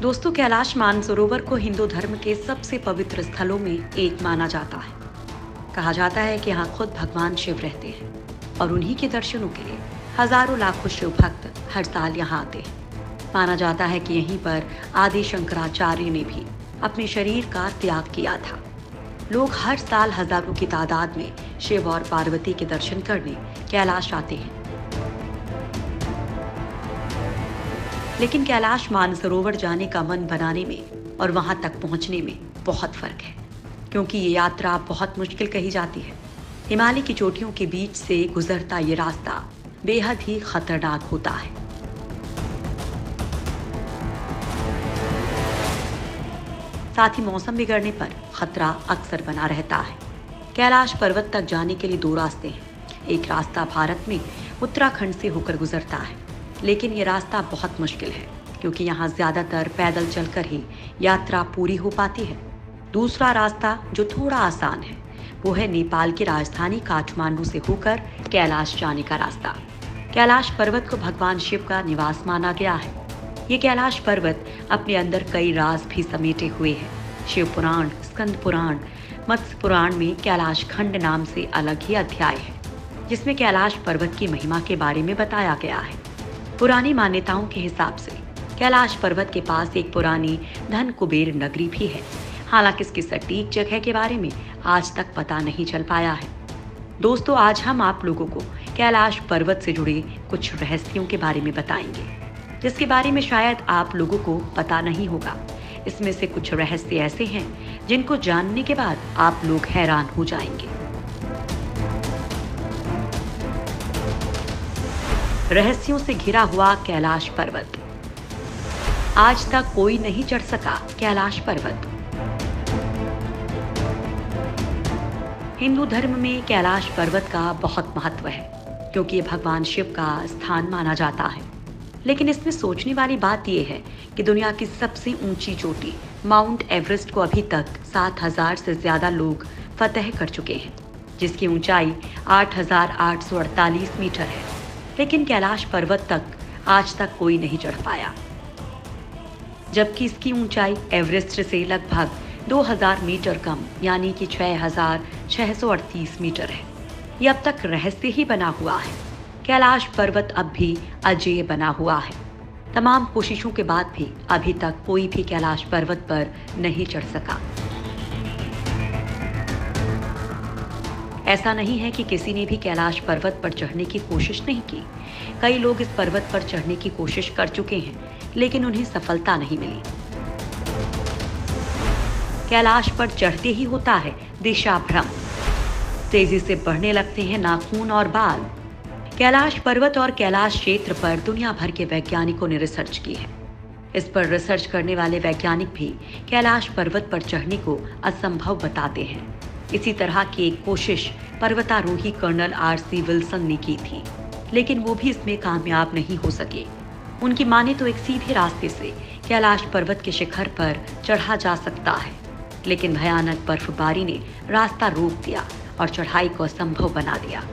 दोस्तों, कैलाश मानसरोवर को हिंदू धर्म के सबसे पवित्र स्थलों में एक माना जाता है। कहा जाता है कि यहाँ खुद भगवान शिव रहते हैं और उन्हीं के दर्शनों के लिए हजारों लाखों शिव भक्त हर साल यहाँ आते हैं। माना जाता है कि यहीं पर आदि शंकराचार्य ने भी अपने शरीर का त्याग किया था। लोग हर साल हजारों की तादाद में शिव और पार्वती के दर्शन करने कैलाश आते हैं। लेकिन कैलाश मानसरोवर जाने का मन बनाने में और वहां तक पहुंचने में बहुत फर्क है, क्योंकि ये यात्रा बहुत मुश्किल कही जाती है। हिमालय की चोटियों के बीच से गुजरता ये रास्ता बेहद ही खतरनाक होता है। साथ ही मौसम बिगड़ने पर खतरा अक्सर बना रहता है। कैलाश पर्वत तक जाने के लिए दो रास्ते हैं। एक रास्ता भारत में उत्तराखंड से होकर गुजरता है, लेकिन ये रास्ता बहुत मुश्किल है, क्योंकि यहाँ ज्यादातर पैदल चलकर ही यात्रा पूरी हो पाती है। दूसरा रास्ता जो थोड़ा आसान है वो है नेपाल की राजधानी काठमांडू से होकर कैलाश जाने का रास्ता। कैलाश पर्वत को भगवान शिव का निवास माना गया है। ये कैलाश पर्वत अपने अंदर कई राज भी समेटे हुए है। शिव पुराण, स्कंद पुराण, मत्स्य पुराण में कैलाश खंड नाम से अलग ही अध्याय है, जिसमें कैलाश पर्वत की महिमा के बारे में बताया गया है। पुरानी मान्यताओं के हिसाब से कैलाश पर्वत के पास एक पुरानी धन कुबेर नगरी भी है। हालांकि इसकी सटीक जगह के बारे में आज तक पता नहीं चल पाया है। दोस्तों, आज हम आप लोगों को कैलाश पर्वत से जुड़े कुछ रहस्यों के बारे में बताएंगे, जिसके बारे में शायद आप लोगों को पता नहीं होगा। इसमें से कुछ रहस्य ऐसे हैं जिनको जानने के बाद आप लोग हैरान हो जाएंगे। रहस्यों से घिरा हुआ कैलाश पर्वत। आज तक कोई नहीं चढ़ सका कैलाश पर्वत। हिंदू धर्म में कैलाश पर्वत का बहुत महत्व है, क्योंकि ये भगवान शिव का स्थान माना जाता है। लेकिन इसमें सोचने वाली बात यह है कि दुनिया की सबसे ऊंची चोटी माउंट एवरेस्ट को अभी तक 7,000 से ज्यादा लोग फतह कर चुके हैं, जिसकी ऊंचाई 8,848 मीटर है। लेकिन कैलाश पर्वत तक आज तक कोई नहीं चढ़ पाया, जबकि इसकी ऊंचाई एवरेस्ट से लगभग 2,000 मीटर कम यानी कि 6,638 मीटर है। ये अब तक रहस्य ही बना हुआ है। कैलाश पर्वत अब भी अजेय बना हुआ है। तमाम कोशिशों के बाद भी अभी तक कोई भी कैलाश पर्वत पर नहीं चढ़ सका। ऐसा नहीं है कि किसी ने भी कैलाश पर्वत पर चढ़ने की कोशिश नहीं की। कई लोग इस पर्वत पर चढ़ने की कोशिश कर चुके हैं, लेकिन उन्हें सफलता नहीं मिली। कैलाश पर चढ़ते ही होता है दिशा भ्रम। तेजी से बढ़ने लगते हैं नाखून और बाल। कैलाश पर्वत और कैलाश क्षेत्र पर दुनिया भर के वैज्ञानिकों ने रिसर्च की है। इस पर रिसर्च करने वाले वैज्ञानिक भी कैलाश पर्वत पर चढ़ने को असंभव बताते हैं। इसी तरह की एक कोशिश पर्वतारोही कर्नल RC विल्सन ने की थी, लेकिन वो भी इसमें कामयाब नहीं हो सके। उनकी माने तो एक सीधे रास्ते से कैलाश पर्वत के शिखर पर चढ़ा जा सकता है, लेकिन भयानक बर्फबारी ने रास्ता रोक दिया और चढ़ाई को असंभव बना दिया।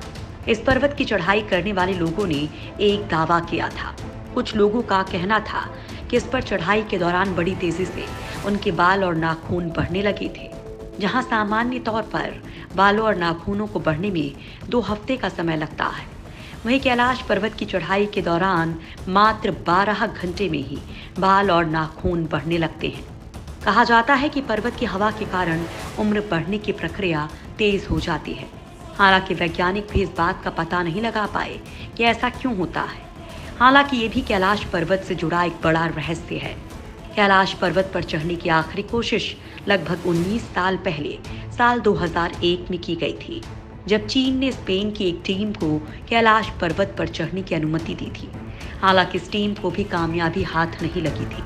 इस पर्वत की चढ़ाई करने वाले लोगों ने एक दावा किया था। कुछ लोगों का कहना था कि इस पर चढ़ाई के दौरान बड़ी तेजी से उनके बाल और नाखून बढ़ने लगे थे। जहां सामान्य तौर पर बालों और नाखूनों को बढ़ने में 2 हफ्ते का समय लगता है, वहीं कैलाश पर्वत की चढ़ाई के दौरान मात्र 12 घंटे में ही बाल और नाखून बढ़ने लगते हैं। कहा जाता है कि पर्वत की हवा के कारण उम्र बढ़ने की प्रक्रिया तेज हो जाती है। हालांकि वैज्ञानिक भी इस बात का पता नहीं लगा पाए कि ऐसा क्यों होता है। हालांकि ये भी कैलाश पर्वत से जुड़ा एक बड़ा रहस्य है। कैलाश पर्वत पर चढ़ने की आखिरी कोशिश लगभग 19 साल पहले साल 2001 में की गई थी, जब चीन ने स्पेन की एक टीम को कैलाश पर्वत पर चढ़ने की अनुमति दी थी। हालांकि इस टीम को भी कामयाबी हाथ नहीं लगी थी।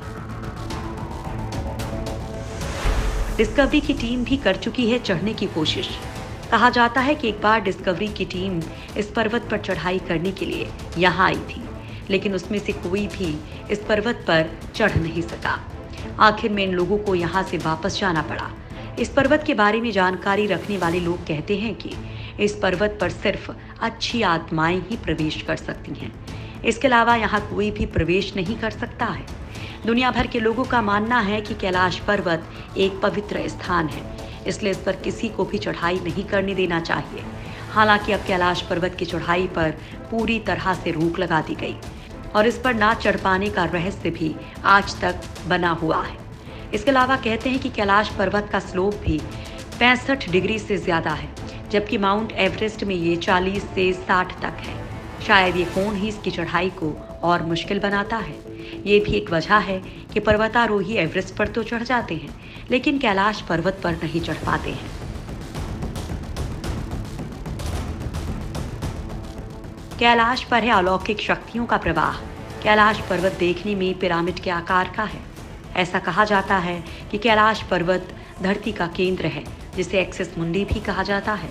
डिस्कवरी की टीम भी कर चुकी है चढ़ने की कोशिश। कहा जाता है कि एक बार डिस्कवरी की टीम इस पर्वत पर चढ़ाई करने के लिए यहाँ आई थी, लेकिन उसमें से कोई भी इस पर्वत पर चढ़ नहीं सका। आखिर में इन लोगों को यहाँ से वापस जाना पड़ा। इस पर्वत के बारे में जानकारी रखने वाले लोग कहते हैं कि इस पर्वत पर सिर्फ अच्छी आत्माएं ही प्रवेश कर सकती हैं। इसके अलावा यहाँ कोई भी प्रवेश नहीं कर सकता है। दुनिया भर के लोगों का मानना है कि कैलाश पर्वत एक पवित्र स्थान है, इसलिए इस पर किसी को भी चढ़ाई नहीं करने देना चाहिए। हालांकि अब कैलाश पर्वत की चढ़ाई पर पूरी तरह से रोक लगा दी गई और इस पर ना चढ़ पाने का रहस्य भी आज तक बना हुआ है। इसके अलावा कहते हैं कि कैलाश पर्वत का स्लोप भी 65 डिग्री से ज्यादा है, जबकि माउंट एवरेस्ट में ये 40 से 60 तक है। शायद ये कोण ही इसकी चढ़ाई को और मुश्किल बनाता है। ये भी एक वजह है कि पर्वतारोही एवरेस्ट पर तो चढ़ जाते हैं, लेकिन कैलाश पर्वत पर नहीं चढ़ पाते हैं। कैलाश पर है अलौकिक शक्तियों का प्रवाह। कैलाश पर्वत देखने में पिरामिड के आकार का है। ऐसा कहा जाता है कि कैलाश पर्वत धरती का केंद्र है, जिसे एक्सिस मुंडी भी कहा जाता है।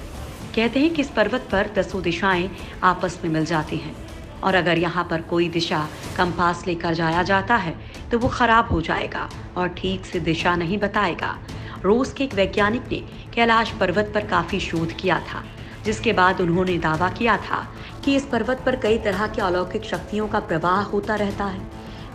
कहते हैं कि इस पर्वत पर 10 दिशाएं आपस में मिल जाती हैं और अगर यहाँ पर कोई दिशा कंपास लेकर जाया जाता है तो वो खराब हो जाएगा और ठीक से दिशा नहीं बताएगा। रूस के एक वैज्ञानिक ने कैलाश पर्वत पर काफी शोध किया था, जिसके बाद उन्होंने दावा किया था कि इस पर्वत पर कई तरह की अलौकिक शक्तियों का प्रवाह होता रहता है।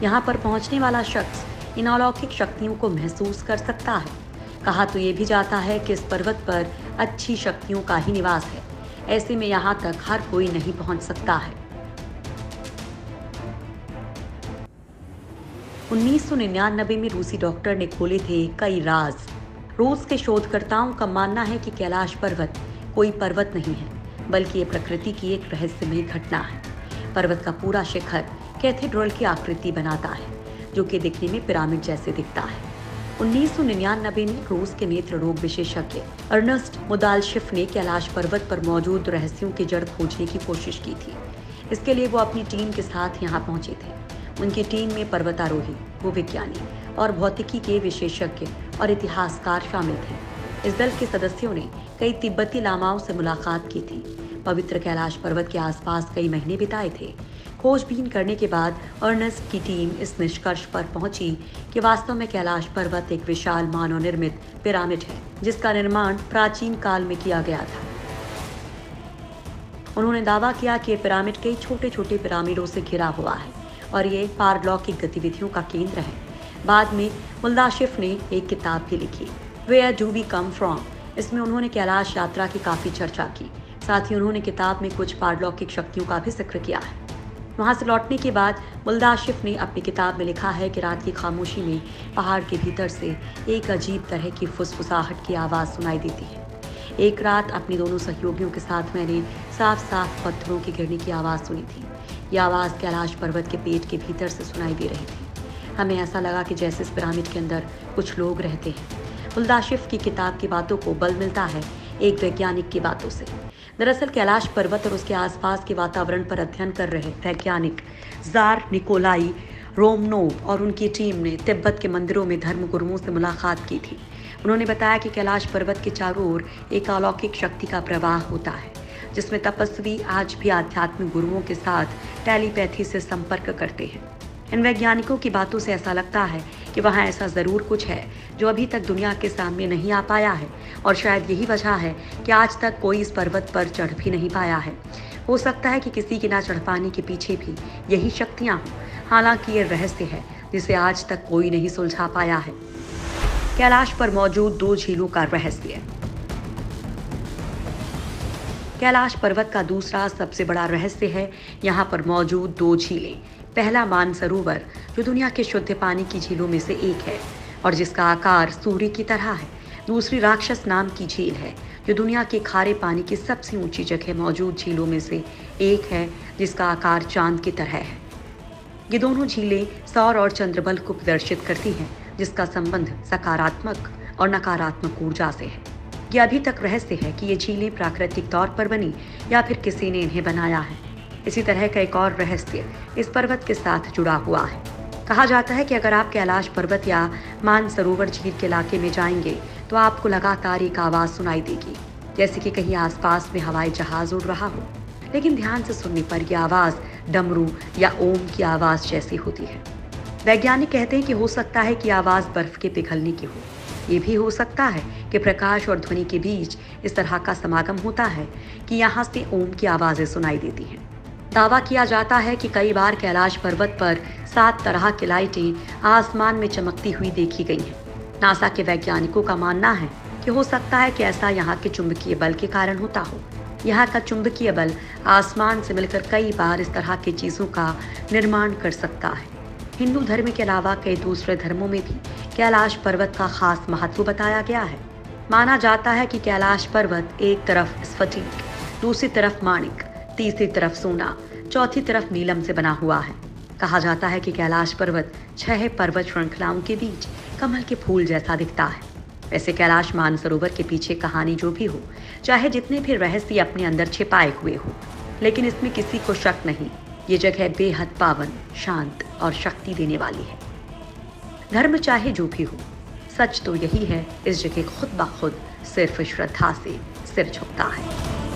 यहाँ पर पहुँचने वाला शख्स इन अलौकिक शक्तियों को महसूस कर सकता है। कहा तो ये भी जाता है कि इस पर्वत पर अच्छी शक्तियों का ही निवास है। ऐसे में यहाँ तक हर कोई नहीं पहुँच सकता है। 1999 में रूसी डॉक्टर ने खोले थे कई राज। रूस के शोधकर्ताओं का मानना है कि कैलाश पर्वत कोई पर्वत नहीं है, बल्कि ये प्रकृति की एक रहस्यमयी घटना है। पर्वत का पूरा शिखर कैथेड्रल की आकृति बनाता है, जो कि दिखने में पिरामिड जैसे दिखता है। 1999 में रूस के नेत्र रोग विशेषज्ञ अर्नेस्ट मुदालशिफ ने कैलाश पर्वत पर मौजूद रहस्यों की जड़ खोजने की कोशिश की थी। इसके लिए वो अपनी टीम के साथ यहाँ पहुंचे थे। उनकी टीम में पर्वतारोही, भूविज्ञानी और भौतिकी के विशेषज्ञ और इतिहासकार शामिल थे। इस दल के सदस्यों ने कई तिब्बती लामाओं से मुलाकात की थी। पवित्र कैलाश पर्वत के आसपास कई महीने बिताए थे। खोजबीन करने के बाद अर्नेस्ट की टीम इस निष्कर्ष पर पहुंची कि वास्तव में कैलाश पर्वत एक विशाल मानव निर्मित पिरामिड है, जिसका निर्माण प्राचीन काल में किया गया था। उन्होंने दावा किया कि पिरामिड कई छोटे छोटे पिरामिडों से घिरा हुआ है और ये पारलौकिक गतिविधियों का केंद्र है। बाद में मुल्दाशिफ ने एक किताब भी लिखी, where do we come from. इसमें उन्होंने कैलाश यात्रा की काफी चर्चा की। साथ ही उन्होंने किताब में कुछ पारलौकिक शक्तियों का भी जिक्र किया है। वहां से लौटने के बाद मुल्दाशिफ ने अपनी किताब में लिखा है कि रात की खामोशी में पहाड़ के भीतर से एक अजीब तरह की फुसफुसाहट की आवाज़ सुनाई देती है। एक रात अपने दोनों सहयोगियों के साथ मैंने साफ साफ पत्थरों के गिरने की आवाज़ सुनी थी। यह आवाज़ कैलाश पर्वत के पेट के भीतर से सुनाई दे रही थी। हमें ऐसा लगा कि जैसे इस पिरामिड के अंदर कुछ लोग रहते हैं। मुल्दाशिफ की किताब की बातों को बल मिलता है एक वैज्ञानिक की बातों से। दरअसल कैलाश पर्वत और उसके आसपास के वातावरण पर अध्ययन कर रहे वैज्ञानिक जार निकोलाई रोमनोव और उनकी टीम ने तिब्बत के मंदिरों में धर्मगुरुओं से मुलाकात की थी। उन्होंने बताया कि कैलाश पर्वत के चारों ओर एक अलौकिक शक्ति का प्रवाह होता है, जिसमें तपस्वी आज भी आध्यात्मिक गुरुओं के साथ टेलीपैथी से संपर्क करते हैं। इन वैज्ञानिकों की बातों से ऐसा लगता है कि वहाँ ऐसा ज़रूर कुछ है जो अभी तक दुनिया के सामने नहीं आ पाया है और शायद यही वजह है कि आज तक कोई इस पर्वत पर चढ़ भी नहीं पाया है। हो सकता है कि किसी के ना चढ़ पाने के पीछे भी यही शक्तियाँ हों। हालांकि ये रहस्य है जिसे आज तक कोई नहीं सुलझा पाया है। कैलाश पर मौजूद 2 झीलों का रहस्य। कैलाश पर्वत का दूसरा सबसे बड़ा रहस्य है यहाँ पर मौजूद 2 झीलें। पहला मानसरोवर, जो दुनिया के शुद्ध पानी की झीलों में से एक है और जिसका आकार सूर्य की तरह है। दूसरी राक्षस नाम की झील है, जो दुनिया के खारे पानी की सबसे ऊंची जगह मौजूद झीलों में से एक है, जिसका आकार चांद की तरह है। ये दोनों झीलें सौर और चंद्रबल को प्रदर्शित करती हैं, जिसका संबंध सकारात्मक और नकारात्मक ऊर्जा से है। यह अभी तक रहस्य है कि ये झीलें प्राकृतिक तौर पर बनी या फिर किसी ने इन्हें बनाया है। इसी तरह का एक और रहस्य इस पर्वत के साथ जुड़ा हुआ है। कहा जाता है कि अगर आप कैलाश पर्वत या मानसरोवर झील के इलाके में जाएंगे तो आपको लगातार एक आवाज़ सुनाई देगी, जैसे कि कहीं आसपास में हवाई जहाज उड़ रहा हो। लेकिन ध्यान से सुनने पर यह आवाज़ डमरू या ओम की आवाज़ जैसी होती है। वैज्ञानिक कहते हैं कि हो सकता है कि आवाज़ बर्फ के पिघलने की हो। ये भी हो सकता है कि प्रकाश और ध्वनि के बीच इस तरह का समागम होता है कि यहाँ से ओम की आवाज़ें सुनाई देती हैं। दावा किया जाता है कि कई बार कैलाश पर्वत पर 7 तरह की लाइटें आसमान में चमकती हुई देखी गई हैं। नासा के वैज्ञानिकों का मानना है कि हो सकता है कि ऐसा यहाँ के चुंबकीय बल के कारण होता हो। यहाँ का चुंबकीय बल आसमान से मिलकर कई बार इस तरह की चीजों का निर्माण कर सकता है। हिंदू धर्म के अलावा कई दूसरे धर्मों में भी कैलाश पर्वत का खास महत्व बताया गया है। माना जाता है कि कैलाश पर्वत एक तरफ स्फटिक, दूसरी तरफ माणिक, तीसरी तरफ सोना, चौथी तरफ नीलम से बना हुआ है। कहा जाता है कि कैलाश पर्वत 6 पर्वत श्रृंखलाओं के बीच कमल के फूल जैसा दिखता है। वैसे कैलाश मानसरोवर के पीछे कहानी जो भी हो, चाहे जितने भी रहस्य अपने अंदर छिपाए हुए हो, लेकिन इसमें किसी को शक नहीं, ये जगह बेहद पावन, शांत और शक्ति देने वाली है। धर्म चाहे जो भी हो, सच तो यही है, इस जगह खुद ब खुद सिर्फ श्रद्धा से सिर झुकता है।